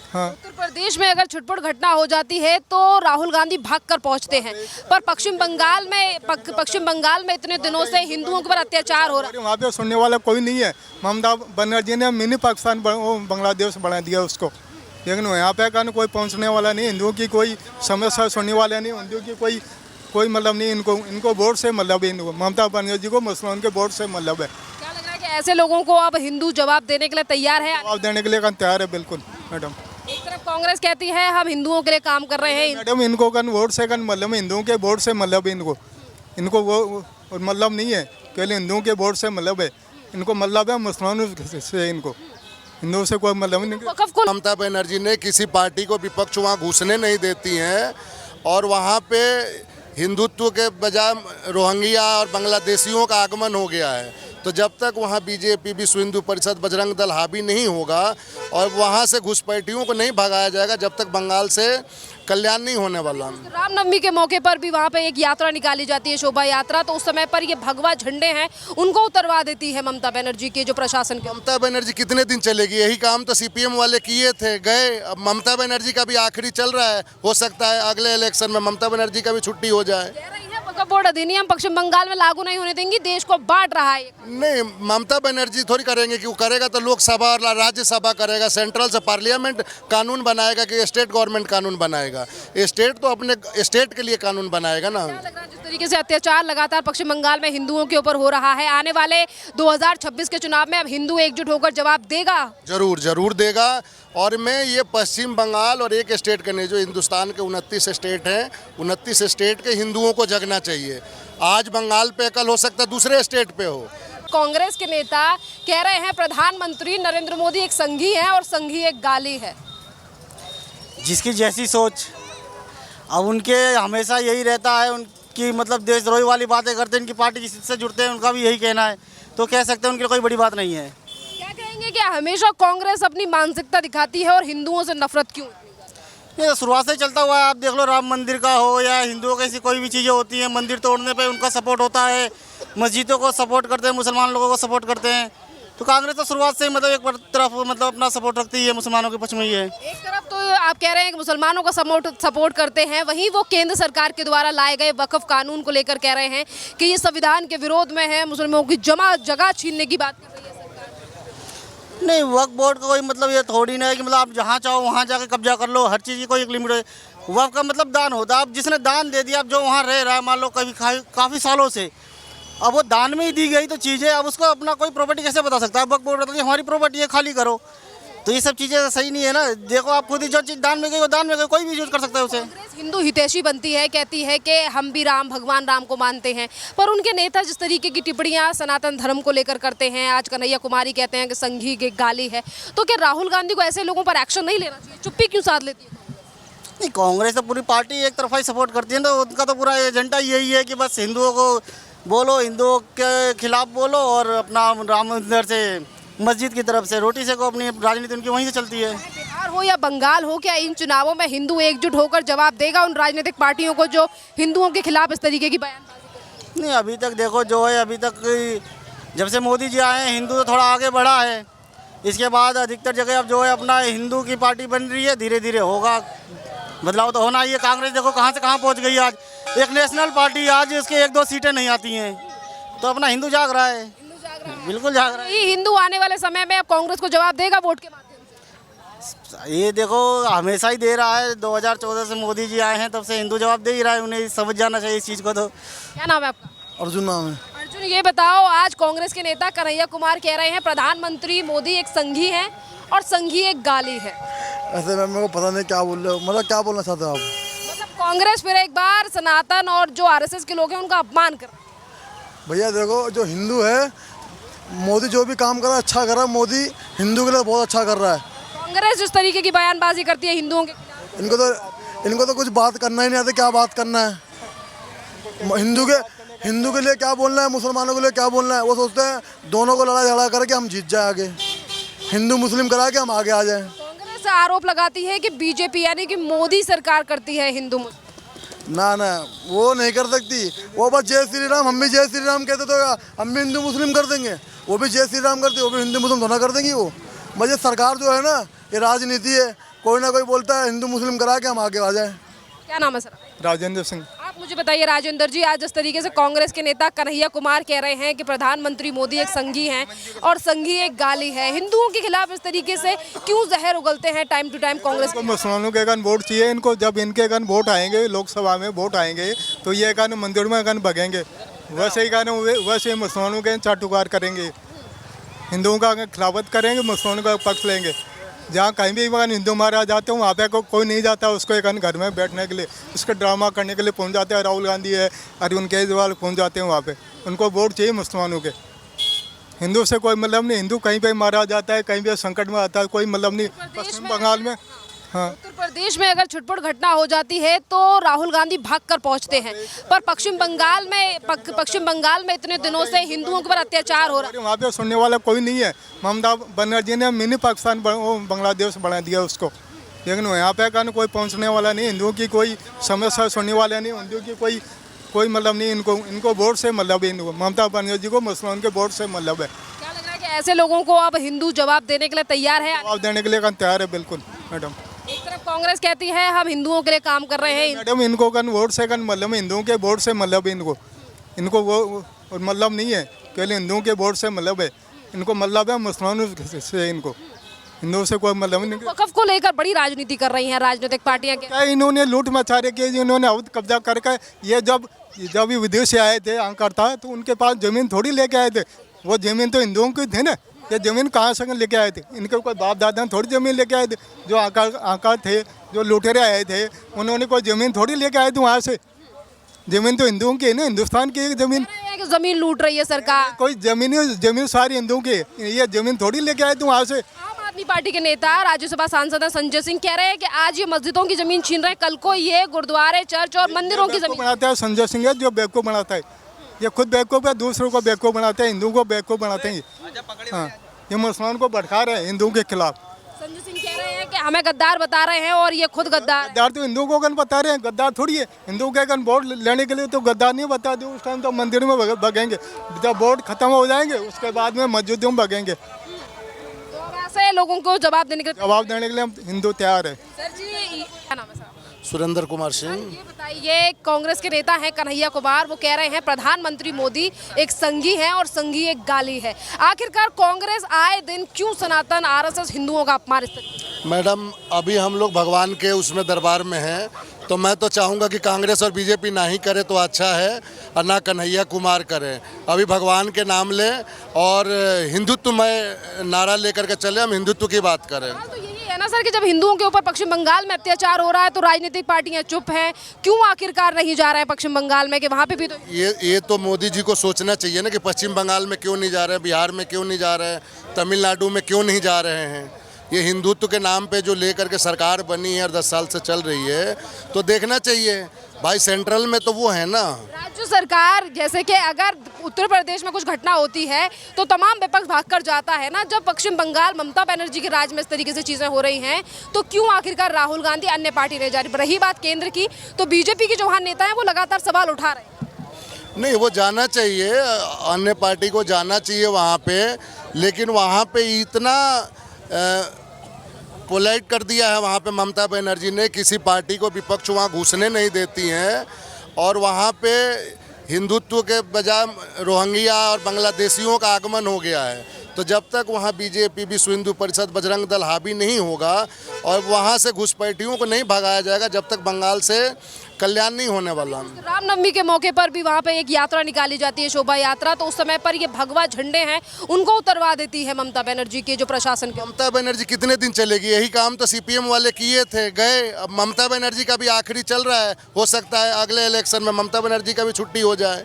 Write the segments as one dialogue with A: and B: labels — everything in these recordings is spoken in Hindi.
A: हाँ।
B: उत्तर प्रदेश में अगर छुटपुट घटना हो जाती है तो राहुल गांधी भागकर पहुंचते हैं, पर पश्चिम बंगाल में इतने दिनों से हिंदुओं के ऊपर अत्याचार हो रहा है।
A: वहाँ पे सुनने वाला कोई नहीं है। ममता बनर्जी ने मिनी पाकिस्तान बांग्लादेश बना दिया उसको, लेकिन यहाँ पे कहने कोई पहुँचने वाला नहीं, हिंदुओं की कोई समस्या सुनने वाला नहीं, हिंदुओं की कोई मतलब नहीं। इनको वोट से मतलब है, इनको ममता बनर्जी को मुसलमान के वोट से मतलब है।
B: क्या लग रहा है कि ऐसे लोगों को अब हिंदू जवाब देने के लिए तैयार है?
A: जवाब देने के लिए तैयार है, बिल्कुल मैडम।
B: एक तरफ कांग्रेस कहती है हम हिंदुओं के लिए काम कर रहे हैं।
A: मैडम इनको वोट से मतलब हिंदुओं के वोट से मतलब है, इनको वो मतलब नहीं है, केवल हिंदुओं के वोट से मतलब है, इनको मतलब है मुसलमानों से, इनको हिंदुओं से कोई मतलब नहीं।
B: वक्फ को
C: ममता बनर्जी ने किसी पार्टी को विपक्ष वहाँ घुसने नहीं देती हैं और वहाँ पे हिंदुत्व के बजाय रोहिंग्या और बांग्लादेशियों का आगमन हो गया है। तो जब तक वहाँ बीजेपी, विश्व हिंदू परिषद, बजरंग दल हावी नहीं होगा और वहाँ से घुसपैठियों को नहीं भगाया जाएगा, जब तक बंगाल से कल्याण नहीं होने वाला।
B: रामनवमी के मौके पर भी वहाँ पे एक यात्रा निकाली जाती है, शोभा यात्रा, तो उस समय पर ये भगवा झंडे हैं उनको उतरवा देती है ममता बनर्जी के जो प्रशासन के।
C: ममता बनर्जी कितने दिन चलेगी? यही काम तो सीपीएम वाले किए थे, गए। अब ममता बनर्जी का भी आखिरी चल रहा है, हो सकता है अगले इलेक्शन में ममता बनर्जी का भी छुट्टी हो जाए।
B: कह रही है वक्फ बोर्ड अधिनियम पश्चिम बंगाल में लागू नहीं होने देंगी, देश को बांट रहा है।
C: नहीं, ममता बनर्जी थोड़ी करेंगे, कि वो करेगा तो लोकसभा और राज्यसभा करेगा, सेंट्रल से पार्लियामेंट कानून बनाएगा कि स्टेट गवर्नमेंट कानून बनाएगा? स्टेट तो अपने स्टेट के लिए कानून बनाएगा ना।
B: जिस तरीके से अत्याचार लगातार पश्चिम बंगाल में हिंदुओं के ऊपर हो रहा है, आने वाले 2026 के चुनाव में अब हिंदू एकजुट होकर जवाब देगा।
C: जरूर देगा। और मैं ये पश्चिम बंगाल और एक स्टेट के नहीं, जो हिंदुस्तान के 29 स्टेट हैं, 29 स्टेट के हिंदुओं को जगना चाहिए। आज बंगाल पे, कल हो सकता है दूसरे स्टेट पे हो।
B: कांग्रेस के नेता कह रहे हैं प्रधानमंत्री नरेंद्र मोदी एक संघी है और संघी एक गाली है।
D: जिसकी जैसी सोच, अब उनके हमेशा यही रहता है, उनकी मतलब देशद्रोही वाली बातें करते हैं, इनकी पार्टी जिससे जुड़ते हैं उनका भी यही कहना है, तो कह सकते हैं उनके लिए कोई बड़ी बात नहीं है।
B: क्या कहेंगे कि हमेशा कांग्रेस अपनी मानसिकता दिखाती है और हिंदुओं से नफरत क्यों?
D: ये तो शुरुआत से चलता हुआ है। आप देख लो, राम मंदिर का हो या हिंदुओं की ऐसी कोई भी चीज़ें होती हैं, मंदिर तोड़ने पे उनका सपोर्ट होता है, मस्जिदों को सपोर्ट करते हैं, मुसलमान लोगों को सपोर्ट करते हैं। तो कांग्रेस तो शुरुआत से मतलब एक तरफ मतलब अपना सपोर्ट रखती है, मुसलमानों के पक्ष में ही है।
B: एक तरफ तो आप कह रहे हैं कि मुसलमानों को सपोर्ट करते हैं, वहीं वो केंद्र सरकार के द्वारा लाए गए वक्फ कानून को लेकर कह रहे हैं कि ये संविधान के विरोध में है, मुसलमानों की जगह छीनने की बात कर रही है सरकार।
D: नहीं, वक्फ बोर्ड का कोई मतलब ये थोड़ी ना है कि मतलब आप जहाँ चाहो वहाँ जाके कब्जा कर लो, हर चीज़ की कोई एक लिमिट है। वक्फ का मतलब दान होता है। अब जिसने दान दे दिया, अब जो वहाँ रह रहा है मान लो कभी काफ़ी सालों से, अब वो दान में ही दी गई तो चीज़ें, अब उसको अपना कोई प्रॉपर्टी कैसे बता सकता है? वक्फ बोर्ड बताती है हमारी प्रॉपर्टी है, खाली करो। तो ये सब चीज़ें सही नहीं है ना। देखो आप खुद ही, जो चीज़ दान में गई वो दान में गई, कोई भी यूज कर सकता है उसे।
B: हिंदू हितैषी बनती है, कहती है कि हम भी भगवान राम को मानते हैं, पर उनके नेता जिस तरीके की टिप्पणियां सनातन धर्म को लेकर करते हैं, आज कन्हैया कुमारी कहते हैं कि संघी की गाली है, तो क्या राहुल गांधी को ऐसे लोगों पर एक्शन नहीं लेना चाहिए? चुप्पी क्यों साध लेती है?
D: नहीं, कांग्रेस तो पूरी पार्टी एक तरफा ही सपोर्ट करती है, तो उनका तो पूरा एजेंडा यही है कि बस हिंदुओं को बोलो, हिंदुओं के खिलाफ बोलो, और अपना राम मंदिर से, मस्जिद की तरफ से, रोटी से को अपनी राजनीति उनकी वहीं से चलती है।
B: बिहार हो या बंगाल हो, क्या इन चुनावों में हिंदू एकजुट होकर जवाब देगा उन राजनीतिक पार्टियों को जो हिंदुओं के खिलाफ इस तरीके की बयानबाजी?
D: नहीं, अभी तक देखो जो है, अभी तक जब से मोदी जी आए हैं हिंदू तो थोड़ा आगे बढ़ा है। इसके बाद अधिकतर जगह अब जो है अपना हिंदू की पार्टी बन रही है, धीरे धीरे होगा बदलाव, तो होना ही है। कांग्रेस देखो कहाँ से कहाँ पहुँच गई आज, एक नेशनल पार्टी, आज इसके 1-2 सीटें नहीं आती हैं, तो अपना हिंदू जाग रहा है, बिल्कुल जाग रहा है।
B: ये हिंदू आने वाले समय में अब कांग्रेस को जवाब देगा वोट के माध्यम से?
D: ये देखो हमेशा ही दे रहा है, 2014 से मोदी जी आए हैं तब से हिंदू जवाब दे ही रहा है, उन्हें समझ जाना चाहिए इस चीज़ को। तो
B: क्या नाम है आपका?
A: अर्जुन नाम है।
B: अर्जुन, ये बताओ, आज कांग्रेस के नेता कन्हैया कुमार कह रहे हैं प्रधानमंत्री मोदी एक संघी है और संघी एक गाली है।
A: ऐसे में मेरे को पता नहीं क्या बोल रहे हो, मतलब क्या बोलना चाहते हो आप?
B: मतलब कांग्रेस फिर एक बार सनातन और जो आरएसएस के लोग हैं उनका अपमान कर रहे हैं।
A: भैया देखो, जो हिंदू है, मोदी जो भी काम कर रहा है अच्छा कर रहा है, मोदी हिंदू के लिए बहुत अच्छा कर रहा है।
B: कांग्रेस जिस तरीके की बयानबाजी करती है हिंदुओं के खिलाफ,
A: इनको तो कुछ बात करना ही नहीं आता, क्या बात करना है? हिंदू के लिए क्या बोलना है, मुसलमानों के लिए क्या बोलना है? वो सोचते हैं दोनों को लड़ा झगड़ा करके हम जीत जाए, आगे हिंदू मुस्लिम करा के हम आगे आ जाएं।
B: कांग्रेस आरोप लगाती है कि बीजेपी यानी कि मोदी सरकार करती है हिंदू मुस्लिम।
A: ना ना, वो नहीं कर सकती। वो बस जय श्री राम, हम भी जय श्री राम कहते तो हम भी हिंदू मुस्लिम कर देंगे, वो भी जय श्री राम करते, वो भी हिंदू मुस्लिम दोनों कर देंगी। वो मुझे सरकार जो है ना,
E: ये राजनीति है। कोई ना कोई बोलता है हिंदू मुस्लिम करा के हम आगे आ जाए।
B: क्या नाम है सर?
A: राजेंद्र सिंह।
B: आप मुझे बताइए राजेंद्र जी, आज जिस तरीके से कांग्रेस के नेता कन्हैया कुमार कह रहे हैं कि प्रधानमंत्री मोदी एक संघी हैं और संघी एक गाली है, हिंदुओं के खिलाफ इस तरीके से क्यों जहर उगलते हैं टाइम टू टाइम कांग्रेस
A: को? मुसलमानों के अगन वोट चाहिए इनको। जब इनके अगन वोट आएंगे, लोकसभा में वोट आएंगे, तो ये अगन मंदिर में अगन भगेंगे। वैसे ही गाने वैसे मुसलमानों के चाटुकार करेंगे, हिंदुओं का खिलाफत करेंगे, मुसलमानों का पक्ष लेंगे। जहाँ कहीं भी अगर हिंदू मारा जाते हैं वहाँ पे कोई नहीं जाता उसको एक घर में बैठने के लिए, इसका ड्रामा करने के लिए पहुँच जाते हैं। राहुल गांधी है, अरविंद केजरीवाल पहुँच जाते हैं वहाँ पे। उनको वोट चाहिए मुसलमानों के, हिंदू से कोई मतलब नहीं। हिंदू कहीं पे मारा जाता है, कहीं पे संकट में आता है, कोई मतलब नहीं। पश्चिम बंगाल में, हाँ,
B: उत्तर प्रदेश में अगर छुटपुट घटना हो जाती है तो राहुल गांधी भागकर पहुंचते हैं, पर पश्चिम बंगाल में इतने दिनों से हिंदुओं के ऊपर अत्याचार हो रहा है।
A: वहाँ पे सुनने वाला कोई नहीं है। ममता बनर्जी ने मिनी पाकिस्तान बांग्लादेश बना दिया उसको, लेकिन यहाँ पे कहने कोई पहुँचने वाला नहीं। हिंदुओं की कोई समस्या सुनने वाला नहीं, हिंदुओं की कोई मतलब नहीं। इनको वोट से मतलब है, इनको ममता बनर्जी को मुसलमान के वोट से मतलब है।
B: क्या लग रहा है कि ऐसे लोगों को अब हिंदू जवाब देने के लिए तैयार है?
A: जवाब देने के लिए तैयार है, बिल्कुल मैडम।
B: एक तरफ कांग्रेस कहती है हम हिंदुओं के लिए काम कर रहे हैं,
A: मैडम इनको वोट से मतलब हिंदुओं के वोट से मतलब है। इनको वो मतलब नहीं है, केवल हिंदुओं के वोट से मतलब है। इनको मतलब है मुसलमानों से, इनको हिंदुओं से कोई मतलब नहीं।
B: वक़्फ को लेकर बड़ी राजनीति कर रही हैं राजनीतिक पार्टियां।
A: क्या इन्होंने लूट मचारे किए, इन्होंने अवध कब्जा करके। ये जब ये विदेश से आए थे करता, तो उनके पास जमीन थोड़ी लेके आए थे। वो जमीन तो हिंदुओं की थी ना। ये जमीन कहाँ से लेके आए थे? इनके कोई बाप दादा थोड़ी जमीन लेके आए थे। जो आकार थे, जो लुटेरे आए थे, उन्होंने कोई जमीन थोड़ी लेके आए थे वहाँ से। जमीन तो हिंदुओं की है ना, हिंदुस्तान की जमीन।
B: जमीन लूट रही है सरकार।
A: कोई जमीन सारी हिंदुओं की है। ये जमीन थोड़ी लेके आए थे वहाँ से।
B: आम आदमी पार्टी के नेता राज्यसभा सांसद हैं संजय सिंह कह रहे हैं कि आज ये मस्जिदों की जमीन छीन रहे हैं, कल को ये गुरुद्वारे, चर्च और मंदिरों की जमीन
A: बनाता है। संजय सिंह है जो बेवकूफ़ बनाता है। ये खुद बेवकूफ़ है, दूसरों को बेवकूफ़ बनाते हैं, हिंदुओं को बेवकूफ़ बनाते हैं। हाँ, ये मुसलमान को भड़का रहे हैं हिंदुओं के खिलाफ।
B: संजय सिंह कह रहे हैं कि हमें गद्दार बता रहे हैं और ये खुद गद्दार है।
A: गद्दार तो हिंदुओं को गन बता रहे हैं, गद्दार थोड़ी है। हिंदुओं के गन वोट लेने के लिए तो गद्दार नहीं बता दो। उस टाइम तो मंदिर में भगेंगे, जब वोट खत्म हो जाएंगे उसके बाद में मस्जिदों में भगेंगे।
B: तो अब ऐसे लोगों को जवाब देने के
A: लिए हम हिंदू तैयार है।
B: सर जी क्या नाम है सर?
C: सुरेंद्र कुमार सिंह।
B: ये बताइए, कांग्रेस के नेता हैं कन्हैया कुमार, वो कह रहे हैं प्रधानमंत्री मोदी एक संघी है और संघी एक गाली है। आखिरकार कांग्रेस आए दिन क्यों सनातन, आरएसएस, हिंदुओं का अपमान?
C: मैडम अभी हम लोग भगवान के उसमें दरबार में हैं, तो मैं तो चाहूँगा कि कांग्रेस और बीजेपी ना ही करे तो अच्छा है, और ना कन्हैया कुमार करें। अभी भगवान के नाम लें और हिंदुत्व में नारा लेकर के चले, हम हिंदुत्व की बात करें।
B: तो यही है ना सर कि जब हिंदुओं के ऊपर पश्चिम बंगाल में अत्याचार हो रहा है तो राजनीतिक पार्टियां चुप हैं, क्यों आखिरकार नहीं जा रहे हैं पश्चिम बंगाल में? कि वहाँ पे भी तो
C: ये तो मोदी जी को सोचना चाहिए ना कि पश्चिम बंगाल में क्यों नहीं जा रहे हैं, बिहार में क्यों नहीं जा रहे हैं, तमिलनाडु में क्यों नहीं जा रहे हैं। ये हिंदुत्व के नाम पे जो लेकर के सरकार बनी है और 10 साल से चल रही है, तो देखना चाहिए भाई। सेंट्रल में तो वो है ना
B: राज्य सरकार, जैसे कि अगर उत्तर प्रदेश में कुछ घटना होती है तो तमाम विपक्ष भागकर जाता है ना। जब पश्चिम बंगाल ममता बनर्जी के राज में इस तरीके से चीज़ें हो रही हैं तो क्यों आखिरकार राहुल गांधी, अन्य पार्टी नहीं जा रही? रही बात केंद्र की, तो बीजेपी के जो वहाँ नेता हैं वो लगातार सवाल उठा रहे हैं।
C: नहीं, वो जाना चाहिए, अन्य पार्टी को जाना चाहिए वहाँ पे, लेकिन वहाँ पे इतना पोलाइट कर दिया है वहाँ पे ममता बनर्जी ने, किसी पार्टी को विपक्ष वहाँ घुसने नहीं देती हैं। और वहाँ पे हिंदुत्व के बजाय रोहिंग्या और बांग्लादेशियों का आगमन हो गया है। तो जब तक वहाँ बीजेपी, विश्व हिंदू परिषद, बजरंग दल हावी नहीं होगा और वहाँ से घुसपैठियों को नहीं भगाया जाएगा, जब तक बंगाल से कल्याण नहीं होने वाला।
B: रामनवमी के मौके पर भी वहाँ पे एक यात्रा निकाली जाती है, शोभा यात्रा, तो उस समय पर ये भगवा झंडे हैं उनको उतरवा देती है ममता बनर्जी के जो प्रशासन के।
C: ममता बनर्जी कितने दिन चलेगी? यही काम तो सीपीएम वाले किए थे, गए। अब ममता बनर्जी का भी आखिरी चल रहा है, हो सकता है अगले इलेक्शन में ममता बनर्जी का भी छुट्टी हो जाए।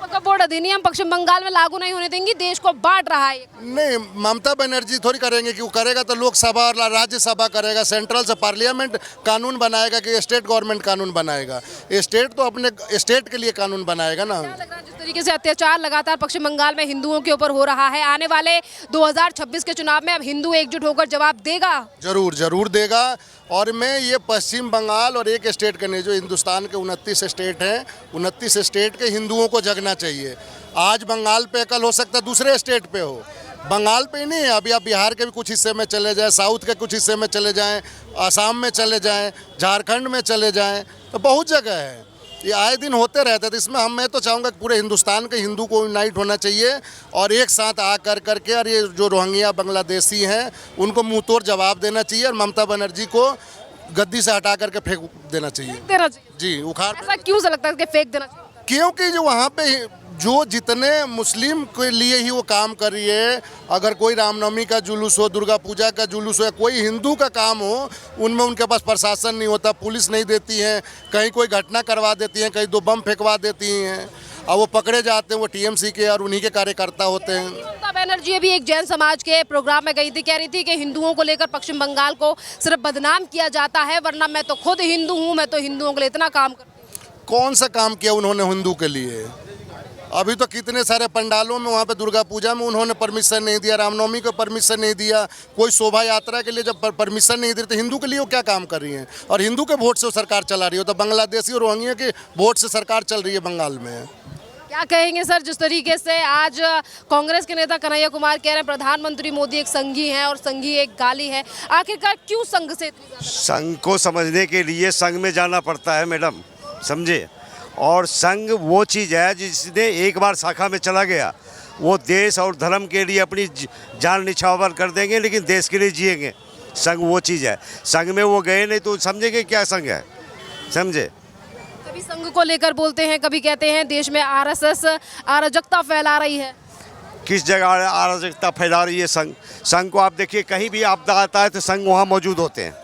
B: वक्फ बोर्ड अधिनियम पश्चिम बंगाल में लागू नहीं होने देंगी, देश को बांट रहा है।
C: नहीं, ममता बनर्जी थोड़ी करेंगे, कि वो करेगा तो लोकसभा और राज्यसभा करेगा, सेंट्रल से पार्लियामेंट कानून बनाएगा कि स्टेट गवर्नमेंट कानून बनाएगा? स्टेट तो अपने स्टेट के लिए कानून बनाएगा ना।
B: जिस तरीके से अत्याचार लगातार पश्चिम बंगाल में हिंदुओं के ऊपर हो रहा है, आने वाले 2026 के चुनाव में अब हिंदू एकजुट होकर जवाब देगा?
C: जरूर देगा। और मैं ये पश्चिम बंगाल और एक स्टेट के नहीं, जो हिंदुस्तान के 29 स्टेट हैं, 29 स्टेट के हिंदुओं को जगना चाहिए। आज बंगाल पे, कल हो सकता है दूसरे स्टेट पे हो। बंगाल पे ही नहीं है, अभी आप बिहार के भी कुछ हिस्से में चले जाएं, साउथ के कुछ हिस्से में चले जाएं, आसाम में चले जाएं, झारखंड में चले जाएं, तो बहुत जगह है। ये आए दिन होते रहते हैं। तो इसमें मैं तो चाहूँगा कि पूरे हिंदुस्तान के हिंदू को यूनाइट होना चाहिए और एक साथ आ करके, और ये जो रोहिंग्या बांग्लादेशी हैं उनको मुँह तोड़ जवाब देना चाहिए और ममता बनर्जी को गद्दी से हटा करके फेंक देना चाहिए।
B: देना चाहिए।
C: जी, उखाड़।
B: ऐसा क्यों सा लगता है कि फेंक देना चाहिए?
C: क्योंकि जो वहाँ पे जो जितने मुस्लिम के लिए ही वो काम कर रही है, अगर कोई रामनवमी का जुलूस हो, दुर्गा पूजा का जुलूस हो या कोई हिंदू का काम हो, उनमें उनके पास प्रशासन नहीं होता, पुलिस नहीं देती है, कहीं कोई घटना करवा देती हैं, कहीं 2 बम फेंकवा देती हैं और वो पकड़े जाते हैं, वो टीएमसी के और उन्हीं के कार्यकर्ता होते हैं।
B: ममता बनर्जी अभी एक जैन समाज के प्रोग्राम में गई थी, कह रही थी कि हिंदुओं को लेकर पश्चिम बंगाल को सिर्फ बदनाम किया जाता है, वरना मैं तो खुद हिंदू हूँ, मैं तो हिंदुओं के लिए इतना काम करती हूँ।
C: कौन सा काम किया उन्होंने हिंदू के लिए? अभी तो कितने सारे पंडालों में वहाँ पे दुर्गा पूजा में उन्होंने परमिशन नहीं दिया, रामनवमी को परमिशन नहीं दिया, कोई शोभा यात्रा के लिए जब परमिशन नहीं दी, तो हिंदू के लिए वो क्या काम कर रही हैं? और हिंदू के वोट से वो सरकार चला रही हो, तो बांग्लादेशी और रोहिंग्या के वोट से सरकार चल रही है बंगाल में।
B: क्या कहेंगे सर, जिस तरीके से आज कांग्रेस के नेता कन्हैया कुमार कह रहे हैं प्रधानमंत्री मोदी एक संघी है और संघी एक गाली है, आखिरकार क्यों संघ से इतनी ज्यादा?
F: संघ को समझने के लिए संघ में जाना पड़ता है मैडम, समझे। और संघ वो चीज़ है जिसने एक बार शाखा में चला गया, वो देश और धर्म के लिए अपनी जान निछावर कर देंगे, लेकिन देश के लिए जिएंगे। संघ वो चीज़ है, संघ में वो गए नहीं तो समझेंगे क्या संघ है, समझे।
B: कभी संघ को लेकर बोलते हैं, कभी कहते हैं देश में आरएसएस अराजकता फैला रही है।
F: किस जगह अराजकता फैला रही है संघ? संघ को आप देखिए, कहीं भी आपदा आता है तो संघ वहाँ मौजूद होते हैं।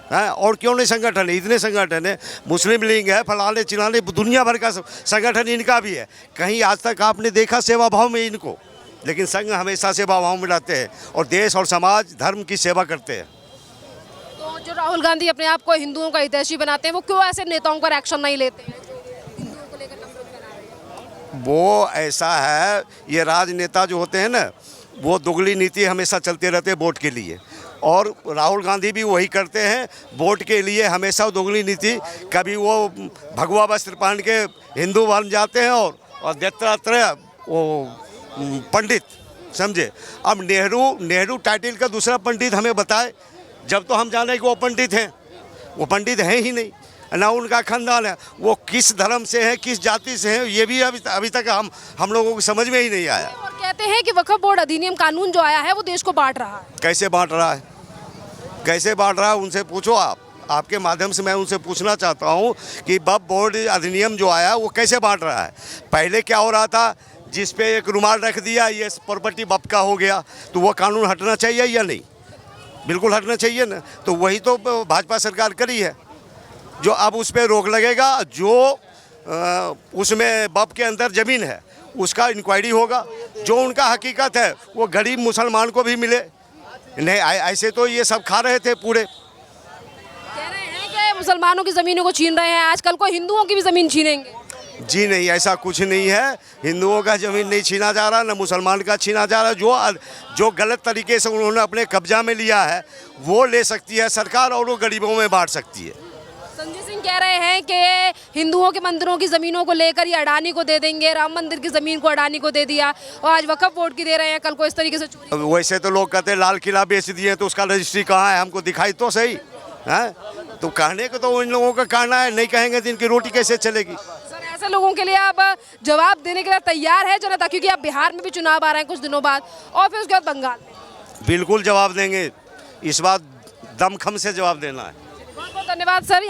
F: हैं और क्यों नहीं संगठन है, इतने संगठन है, मुस्लिम लीग है, फलाने चिलाने, दुनिया भर का संगठन इनका भी है। कहीं आज तक आपने देखा सेवा भाव में इनको? लेकिन संघ हमेशा सेवा भाव में रहते हैं और देश और समाज धर्म की सेवा करते हैं।
B: तो जो राहुल गांधी अपने आप को हिंदुओं का हितैषी बनाते हैं, वो क्यों ऐसे नेताओं पर एक्शन नहीं लेते हैं जो हिंदुओं को लेकर नफरत फैला रहे हैं?
F: वो ऐसा है, ये राजनेता जो होते हैं ना, वो दुगली नीति हमेशा चलते रहते हैं वोट के लिए, और राहुल गांधी भी वही करते हैं वोट के लिए, हमेशा दुगली नीति। कभी वो भगवा वस्त्र पहन के हिंदू बन जाते हैं और दत्तात्रेय वो पंडित, समझे। अब नेहरू टाइटल का दूसरा पंडित हमें बताए, जब तो हम जाने कि वो पंडित हैं, वो पंडित हैं ही नहीं, ना उनका खानदान है, वो किस धर्म से है, किस जाति से है, ये भी अभी तक हम लोगों को समझ में ही नहीं आया।
B: और कहते हैं कि वक्फ बोर्ड अधिनियम कानून जो आया है वो देश को बांट रहा है।
F: कैसे बांट रहा है, कैसे बांट रहा है, उनसे पूछो आप। आपके माध्यम से मैं उनसे पूछना चाहता हूँ कि वक्फ बोर्ड अधिनियम जो आया वो कैसे बांट रहा है। पहले क्या हो रहा था, जिस पे एक रुमाल रख दिया, ये प्रॉपर्टी वक्फ का हो गया, तो वो कानून हटना चाहिए या नहीं? बिल्कुल हटना चाहिए ना। तो वही तो भाजपा सरकार करी है, जो अब उस पर रोक लगेगा। जो उसमें वक्फ के अंदर ज़मीन है उसका इंक्वायरी होगा, जो उनका हकीकत है वो गरीब मुसलमान को भी मिले। नहीं, ऐसे तो ये सब खा रहे थे पूरे।
B: कह रहे हैं कि मुसलमानों की ज़मीनों को छीन रहे हैं, आजकल को हिंदुओं की भी ज़मीन छीनेंगे।
F: जी नहीं, ऐसा कुछ नहीं है। हिंदुओं का ज़मीन नहीं छीना जा रहा, न मुसलमान का छीना जा रहा। जो गलत तरीके से उन्होंने अपने कब्जा में लिया है वो ले सकती है सरकार और वो गरीबों में बांट सकती है।
B: संजय सिंह कह रहे हैं कि हिंदुओं के मंदिरों की ज़मीनों को लेकर ये अडानी को दे देंगे, राम मंदिर की ज़मीन को अडानी को दे दिया और आज वक्फ बोर्ड की दे रहे हैं, कल को इस तरीके से चोरी।
F: वैसे तो लोग कहते हैं लाल किला बेच दिए, तो उसका रजिस्ट्री कहाँ है, हमको दिखाई तो सही है। तो कहने को तो इन लोगों का कहना है, नहीं कहेंगे तो इनकी रोटी कैसे चलेगी।
B: सर, ऐसे लोगों के लिए आप जवाब देने के लिए तैयार है जनता, क्योंकि आप बिहार में भी चुनाव आ रहे हैं कुछ दिनों बाद और फिर उसके बाद बंगाल में?
F: बिल्कुल जवाब देंगे, इस बार दमखम से जवाब देना है।
B: बहुत बहुत धन्यवाद सर।